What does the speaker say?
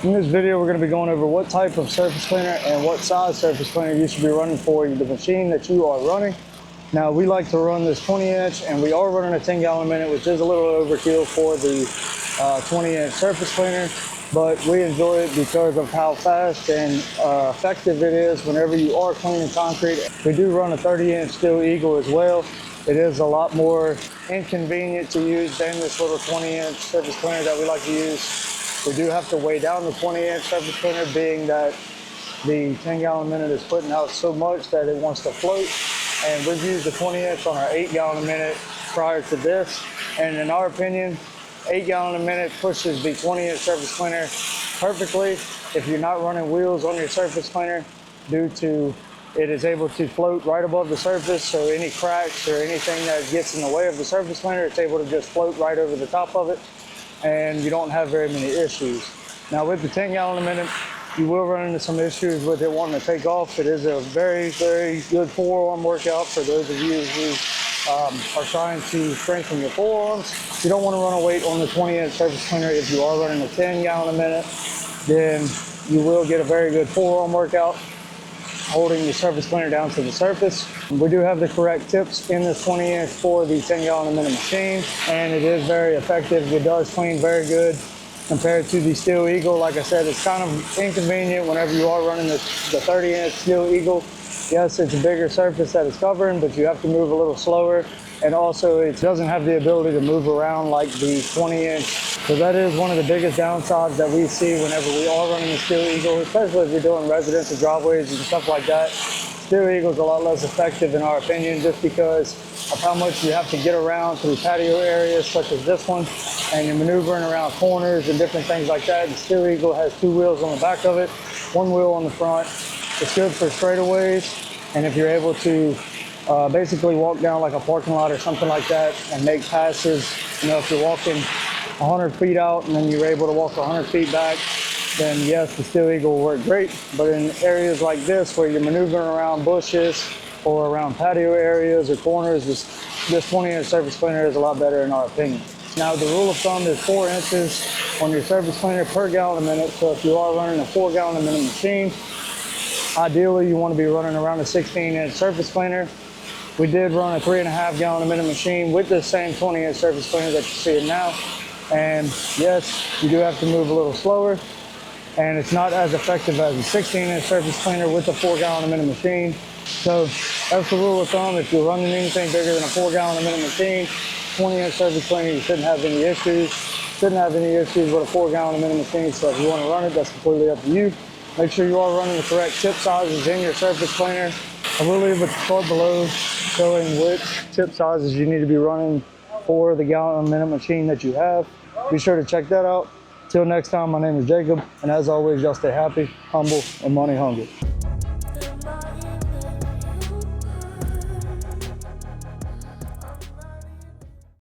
In this video, we're going to be going over what type of surface cleaner and what size surface cleaner you should be running for the machine that you are running. Now, we like to run this 20-inch, and we are running a 10-gallon a minute, which is a little overkill for the 20-inch surface cleaner, but we enjoy it because of how fast and effective it is whenever you are cleaning concrete. We do run a 30-inch Steel Eagle as well. It is a lot more inconvenient to use than this little 20-inch surface cleaner that we like to use. We do have to weigh down the 20-inch surface cleaner, being that the 10-gallon a minute is putting out so much that it wants to float. And we've used the 20-inch on our 8-gallon a minute prior to this. And in our opinion, 8-gallon a minute pushes the 20-inch surface cleaner perfectly if you're not running wheels on your surface cleaner, due to it is able to float right above the surface. So any cracks or anything that gets in the way of the surface cleaner, it's able to just float right over the top of it, and you don't have very many issues. Now with the 10-gallon a minute, you will run into some issues with it wanting to take off. It is a very, very good forearm workout for those of you who are trying to strengthen your forearms. You don't want to run a weight on the 20-inch surface cleaner. If you are running a 10-gallon a minute, then you will get a very good forearm workout holding the surface cleaner down to the surface. We do have the correct tips in this 20-inch for the 10-gallon a minute machine, and it is very effective. It does clean very good compared to the Steel Eagle. Like I said, it's kind of inconvenient whenever you are running the 30-inch Steel Eagle. Yes, it's a bigger surface that it's covering, but you have to move a little slower. And also, it doesn't have the ability to move around like the 20-inch. So that is one of the biggest downsides that we see whenever we are running the Steel Eagle, especially if you're doing residential driveways and stuff like that. Steel Eagle is a lot less effective in our opinion, just because of how much you have to get around through patio areas such as this one, and you're maneuvering around corners and different things like that. The Steel Eagle has 2 wheels on the back of it, 1 wheel on the front. It's good for straightaways, and if you're able to basically walk down like a parking lot or something like that and make passes, if you're walking 100 feet out and then you're able to walk 100 feet back, then yes, the Steel Eagle will work great. But in areas like this where you're maneuvering around bushes or around patio areas or corners, this 20-inch surface cleaner is a lot better in our opinion. Now, the rule of thumb is 4 inches on your surface cleaner per gallon a minute. So if you are running a 4-gallon a minute machine, ideally you want to be running around a 16-inch surface cleaner. We did run a 3.5-gallon a minute machine with the same 20-inch surface cleaner that you're seeing now. And yes, you do have to move a little slower, and it's not as effective as a 16-inch surface cleaner with a 4-gallon a minute machine. So that's the rule of thumb. If you're running anything bigger than a 4-gallon a minute machine, 20-inch surface cleaner, you shouldn't have any issues. Shouldn't have any issues with a 4-gallon a minute machine. So if you want to run it, that's completely up to you. Make sure you are running the correct tip sizes in your surface cleaner. I will leave a chart below showing which tip sizes you need to be running for the gallon a minute machine that you have. Be sure to check that out. Till next time, my name is Jacob, and as always, y'all stay happy, humble, and money hungry.